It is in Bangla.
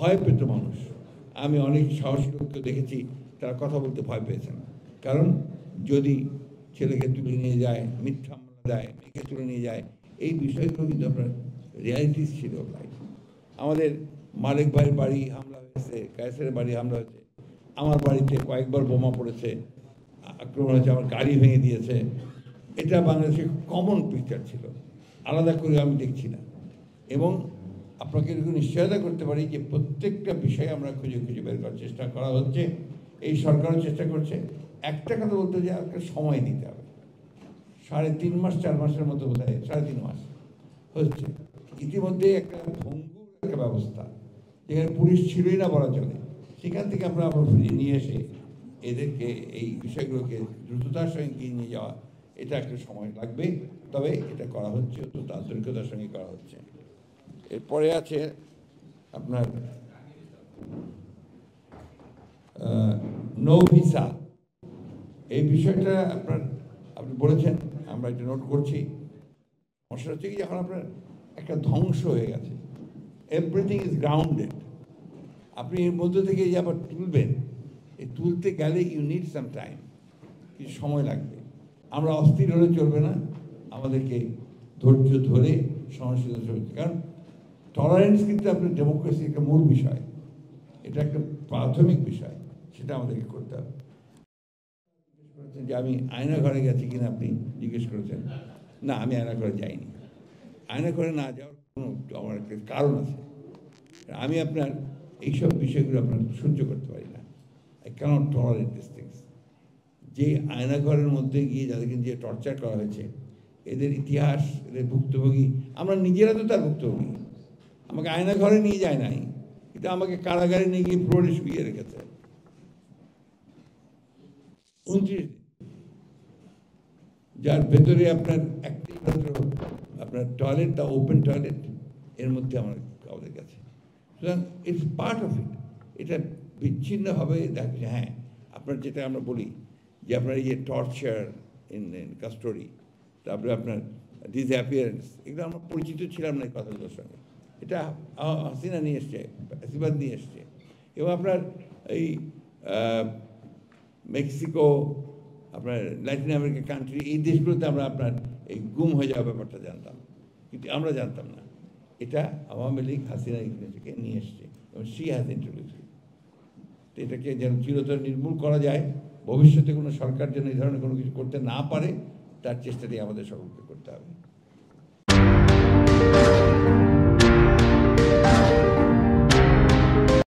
ভয় পেত মানুষ। আমি অনেক সাহসী লোককে দেখেছি তারা কথা বলতে ভয় পেয়েছেন, কারণ যদি ছেলেকে তুলে নিয়ে যায়, মিথ্যা মামলা দেয়, মেয়েকে তুলে নিয়ে যায়, এই বিষয়গুলো কিন্তু আপনার রিয়ালিটিস ছিল ভাই। আমাদের মালিক ভাইয়ের বাড়ি হামলা হয়েছে, কায়েসের বাড়ি হামলা হয়েছে, আমার বাড়িতে কয়েকবার বোমা পড়েছে, আক্রমণ হয়েছে, আমার গাড়ি ভেঙে দিয়েছে। এটা বাংলাদেশের কমন পিকচার ছিল, আলাদা করে আমি দেখছি না। এবং আপনাকে এরকম নিশ্চয়তা করতে পারি যে প্রত্যেকটা বিষয়ে আমরা খুঁজে খুঁজে বের করার চেষ্টা করা হচ্ছে, এই সরকারও চেষ্টা করছে। একটা কথা বলতে যে একটা সময় দিতে হবে, 3.5 মাস 4 মাসের মতো বোধ হয়, 3.5 মাস হচ্ছে। ইতিমধ্যে একটা ভঙ্গুর একটা ব্যবস্থা, যেখানে পুলিশ ছিলই না বলা চলে, সেখান থেকে আমরা আবার ফিরিয়ে নিয়ে এসে এদেরকে এই বিষয়গুলোকে দ্রুততার সঙ্গে এগিয়ে নিয়ে যাওয়া, এটা একটা সময় লাগবে, তবে এটা করা হচ্ছে, অত্যন্ত আন্তরিকতার সঙ্গে করা হচ্ছে। এরপরে আছে আপনার নো ভিসা, এই বিষয়টা আপনি বলেছেন, আমরা এটা নোট করছি। সমস্যা হচ্ছে কি, যখন আপনার একটা ধ্বংস হয়ে গেছে, এভরিথিং ইজ গ্রাউন্ডেড, আপনি এর মধ্যে থেকে যে আবার তুলবেন, এই তুলতে গেলে ইউ নিড সাম টাইম, কিছু সময় লাগবে। আমরা অস্থির হলে চলবে না, আমাদেরকে ধৈর্য ধরে সহনশীলতা চলবে, কারণ টলারেন্স কিন্তু আপনার ডেমোক্রেসির একটা মূল বিষয়, এটা একটা প্রাথমিক বিষয়, সেটা আমাদেরকে করতে হবে। যে আমি আয়না ঘরে গেছি কিনা আপনি জিজ্ঞেস করেছেন, না আমি আয়না ঘরে যাইনি। আয়না ঘরে না যাওয়ার কোনো আমার একটা কারণ আছে, আমি আপনার এইসব বিষয়গুলো আপনার সহ্য করতে পারি না, I can't tolerate this things. যে আয়নাঘরের মধ্যে গিয়ে যাদেরকে যে টর্চার করা হয়েছে, এদের ইতিহাস, এদের ভুক্তভোগী, আমরা নিজেরা তো তার ভুক্তভোগী। আমাকে আয়নাঘরে নিয়ে যায় নাই, কিন্তু আমাকে কারাগারে নিয়ে গিয়ে ফ্লোরে শুয়ে রেখেছে 29 দিন, যার ভেতরে আপনার একটি মাত্র আপনার টয়লেট, তা ওপেন টয়লেট, এর মধ্যে আমাদের কাছে। সুতরাং ইটস পার্ট অফ ইট। এটা বিচ্ছিন্নভাবে দেখছে। হ্যাঁ, আপনার যেটা আমরা বলি যে আপনার এই যে টর্চার ইন কাস্টোডি, তারপরে আপনার ডিসঅ্যাপিয়ারেন্স, এগুলো আমরা পরিচিত ছিলাম না এই কথাগুলোর সঙ্গে। এটা হাসিনা নিয়ে এসছে, ফ্যাসিবাদ নিয়ে এসছে। এবং আপনার এই মেক্সিকো, আপনার ল্যাটিন আমেরিকা কান্ট্রি, এই দেশগুলোতে আমরা আপনার এই গুম হয়ে যাওয়ার ব্যাপারটা জানতাম, কিন্তু আমরা জানতাম না। এটা আওয়ামী লীগ হাসিনা থেকে নিয়ে এসছে এবং শি হ্যাজ ইন্ট্রোডিউসড। তো এটাকে যেন চিরতরে নির্মূল করা যায়, ভবিষ্যতে কোনো সরকার যেন এই ধরনের কোনো কিছু করতে না পারে, তার চেষ্টাটাই আমাদের সকলকে করতে হবে।